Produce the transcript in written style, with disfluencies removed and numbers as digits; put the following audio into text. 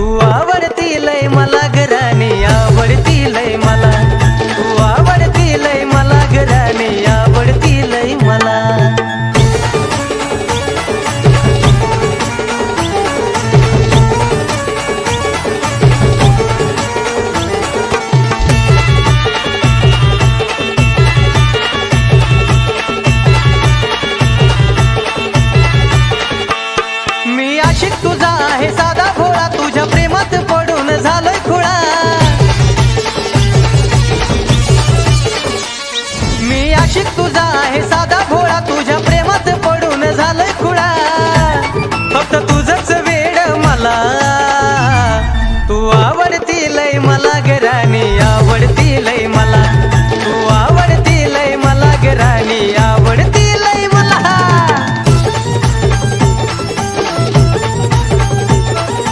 तू आवडती लय मला घराने आवडती लय मला तू आवडती लय मला घराने आवडती लय मला मी आशिक तुझा आहे साधा भोळा तुझ्या प्रेमात पडून झालोय खुळा मी आशिक तुझा आहे साधा भोळा तुझ्या प्रेमात पडून झालोय खुळा फक्त तुझंच वेड मला तू आवडती लय मला घराने आवडती लय मला